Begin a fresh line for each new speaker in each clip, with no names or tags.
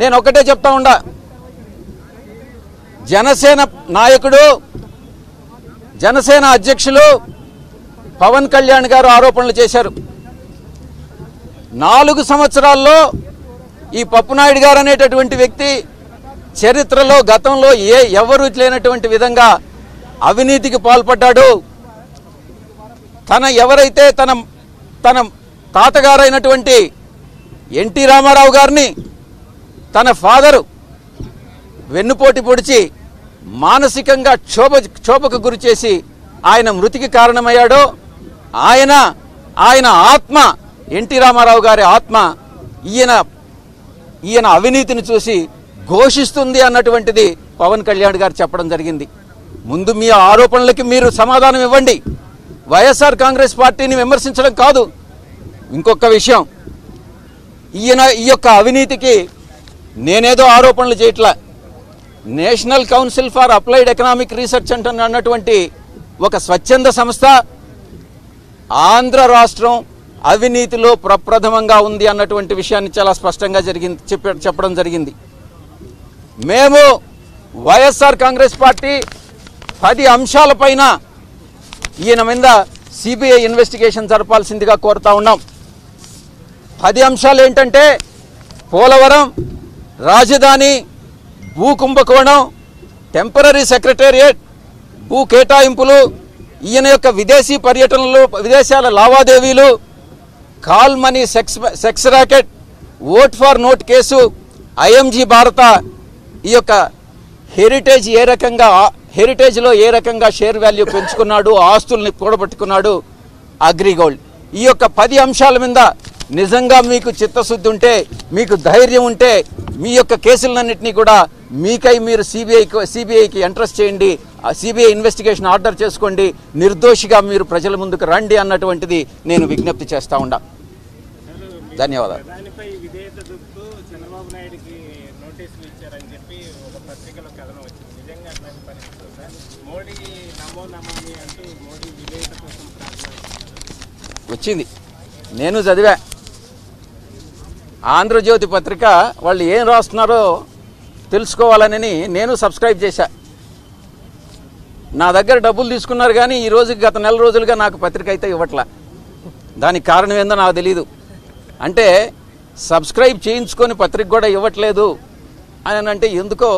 నేను ఒకటే చెప్తా ఉండా, జనసేన నాయకుడు జనసేన అధ్యక్షులు పవన్ కళ్యాణ్ గారు ఆరోపణలు చేశారు. 4 సంవత్సరాల్లో ఈ పప్పునాయుడు గారు అనేటటువంటి వ్యక్తి చరిత్రలో గతంలో ఎవరు లేనటువంటి విధంగా అవినీతికి పాల్పడ్డాడు. ఎవరైతే తన తాతగారైనటువంటి ఎన్టీ రామారావు గారిని తన ఫాదరు వెన్నుపోటు పొడిచి మానసికంగా క్షోభకు గురి చేసి ఆయన మృతికి కారణమయ్యాడో, ఆయన ఆత్మ, ఎన్టీ రామారావు గారి ఆత్మ ఈయన అవినీతిని చూసి ఘోషిస్తుంది అన్నటువంటిది పవన్ కళ్యాణ్ గారు చెప్పడం జరిగింది. ముందు మీ ఆరోపణలకి మీరు సమాధానం ఇవ్వండి. వైఎస్ఆర్ కాంగ్రెస్ పార్టీని విమర్శించడం కాదు. ఇంకొక విషయం, ఈ యొక్క అవినీతికి నేనేదో ఆరోపణలు చేయట్లా. National council for applied economic research అన్నటువంటి ఒక స్వచ్ఛంద సంస్థ ఆంధ్ర రాష్ట్రం అవినీతిలో ప్రప్రథమంగా ఉంది అన్నటువంటి విషయాన్ని చాలా స్పష్టంగా చెప్పడం జరిగింది. మేము వైఎస్ఆర్ కాంగ్రెస్ పార్టీ 10 అంశాలపైన ఈయన మీద సిబిఐ ఇన్వెస్టిగేషన్ జరపాల్సిందిగా కోరుతా ఉన్నాం. 10 అంశాలు ఏంటంటే పోలవరం, రాజధాని, భూ కుంభకోణం, టెంపరరీ సెక్రటేరియట్, భూ కేటాయింపులు, ఈయన యొక్క విదేశీ పర్యటనలు, విదేశాల లావాదేవీలు, call money sex racket, vote for note case, IMG భారత, ఈ యొక్క హెరిటేజ్లో ఏ రకంగా షేర్ వాల్యూ పెంచుకున్నాడు, ఆస్తుల్ని కూడబెట్టుకున్నాడు, అగ్రిగోల్డ్. ఈ యొక్క 10 అంశాల మీద నిజంగా మీకు చిత్తశుద్ధి ఉంటే, మీకు ధైర్యం ఉంటే మీ యొక్క కేసులన్నింటినీ కూడా మీరు సిబిఐకి ఎంట్రస్ట్ చేయండి, సిబిఐ ఇన్వెస్టిగేషన్ ఆర్డర్ చేసుకోండి, నిర్దోషిగా మీరు ప్రజల ముందుకు రండి అన్నటువంటిది నేను విజ్ఞప్తి చేస్తా ఉండా. ధన్యవాదాలు. వచ్చింది, నేను చదివా. ఆంధ్రజ్యోతి పత్రిక వాళ్ళు ఏం రాస్తున్నారో తెలుసుకోవాలని నేను సబ్స్క్రైబ్ చేశా. నా దగ్గర డబ్బులు తీసుకున్నారు కానీ ఈ రోజుకి గత నెల రోజులుగా నాకు పత్రిక అయితే ఇవ్వట్లా. దానికి కారణం ఏందో నాకు తెలీదు. అంటే సబ్స్క్రైబ్ చేయించుకొని పత్రిక కూడా ఇవ్వట్లేదు అని అంటే ఎందుకో,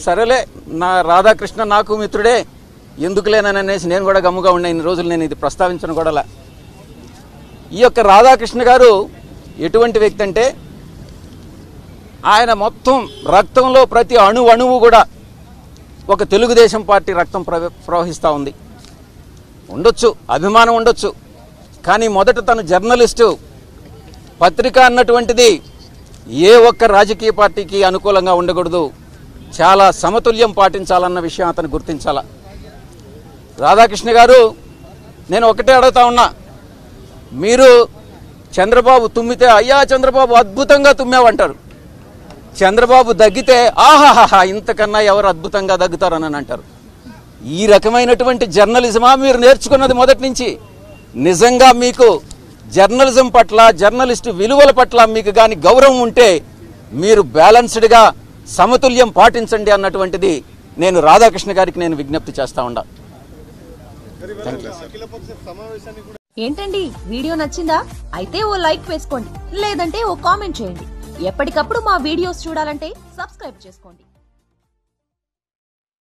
సరేలే నా రాధాకృష్ణ నాకు మిత్రుడే, ఎందుకులేనని అనేసి నేను కూడా గమ్ముగా ఉన్నా. ఇన్ని రోజులు నేను ఇది ప్రస్తావించను కూడా. ఈ యొక్క రాధాకృష్ణ గారు ఎటువంటి వ్యక్తి అంటే, ఆయన మొత్తం రక్తంలో ప్రతి అణువు కూడా ఒక తెలుగుదేశం పార్టీ రక్తం ప్రవహిస్తూ ఉంది. ఉండొచ్చు, అభిమానం ఉండొచ్చు, కానీ మొదట తను జర్నలిస్టు. పత్రిక అన్నటువంటిది ఏ ఒక్క రాజకీయ పార్టీకి అనుకూలంగా ఉండకూడదు, చాలా సమతుల్యం పాటించాలన్న విషయం అతను గుర్తించాల. రాధాకృష్ణ గారు, నేను ఒకటే అడుగుతా ఉన్నా, మీరు చంద్రబాబు తుమ్మితే అయ్యా చంద్రబాబు అద్భుతంగా తుమ్మావంటారు, చంద్రబాబు దగ్గితే ఆహాహా ఇంతకన్నా ఎవరు అద్భుతంగా దగ్గుతారని అంటారు. ఈ రకమైనటువంటి జర్నలిజమా మీరు నేర్చుకున్నది మొదటి నుంచి? నిజంగా మీకు జర్నలిజం పట్ల, జర్నలిస్టు విలువల పట్ల మీకు కానీ గౌరవం ఉంటే మీరు బ్యాలెన్స్డ్గా సమతుల్యం పాటించండి అన్నటువంటిది నేను రాధాకృష్ణ గారికి నేను విజ్ఞప్తి చేస్తా ఉండా.
ఏంటండి, వీడియో నచ్చిందా? అయితే ఓ లైక్ వేసుకోండి, లేదంటే ఓ కామెంట్ చేయండి. ఎప్పటికప్పుడు మా వీడియోస్ చూడాలంటే సబ్స్క్రైబ్ చేసుకోండి.